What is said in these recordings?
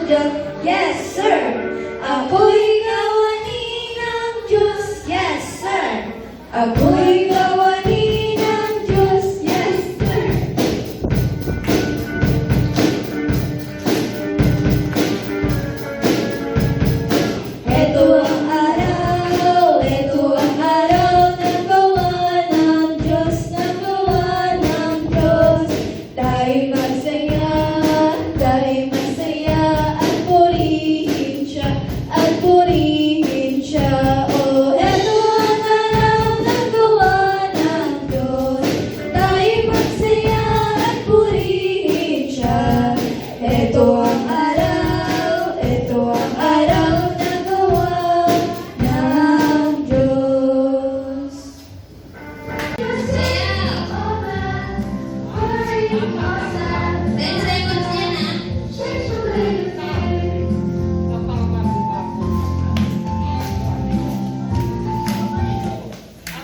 Diyos. Yes, sir. Ako'y kawani ng Diyos. Yes, sir. Ako'y kawani ng Diyos. Yes, sir. Ito ang araw na gawa ng Diyos, na gawa ng Diyos. Tayo'y magsaya at purihin siya, at purihin siya. Oh, ito ang araw na gawa ng Diyos. Tayo'y magsaya at purihin siya. Ito ang araw na gawa ng Diyos. 10 seconds yan, ha?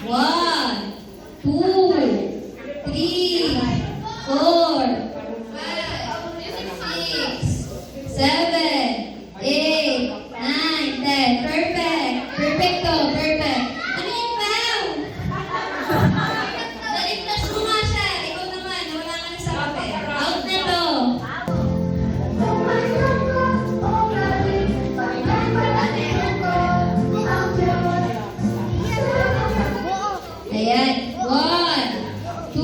One, two, three, 4, 5, 6, 7, 8, 9, 10. Perfect. Perfecto. Perfect. Ano yan, Pao? Naligtas mo nga siya. Ikaw naman. Wala ka na sa kape. Out na to. Ayan. 1, 2,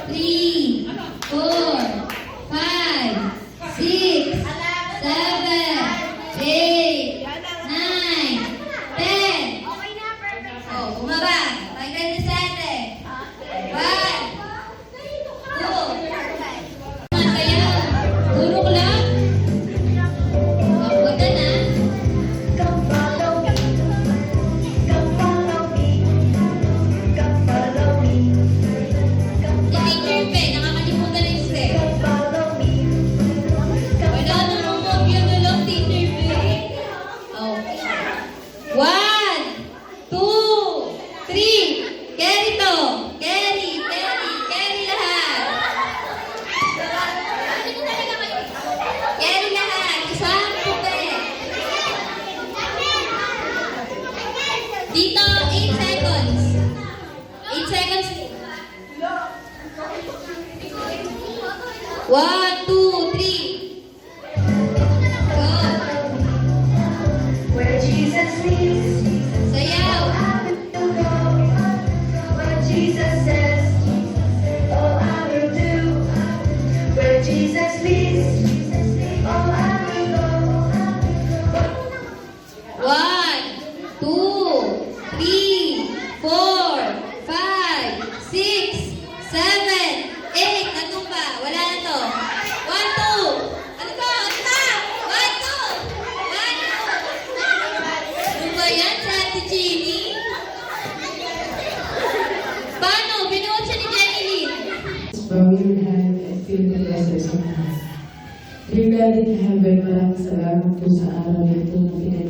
3, 4, 5, 6, 7, 8, 9, 10. Oh, bumaba. Tanggal na sa atin. 1, 2. Kaya, tulog lang. Huwag ka na. Si Teacher Pe, nakakalimutan na yung step. Wala na nung mobyo na lang, Teacher Pe. Okay. 1, 2, 3. Carry to. Carry lahat. Carry lahat. Isang pupe. Dito, 8 seconds. 8 seconds. 1, 2, 3. Go. Where Jesus leads, Sayaw. I will go. What Jesus says, oh, I will do. Where Jesus leads, oh, I will go. 1, 2, 3, 4, 5, 6, 7, 8. Ano pa? Wala na to. 1, 2. Ano ba? Ano ba? 1, 2. 1, 2. Ano ba yan? Sa Ate Jeannie? Paano? Binuot siya ni Jenny Lynn. Bow your head and feel the presence of God. Dear God in heaven, maraming salamat po sa araw na ito na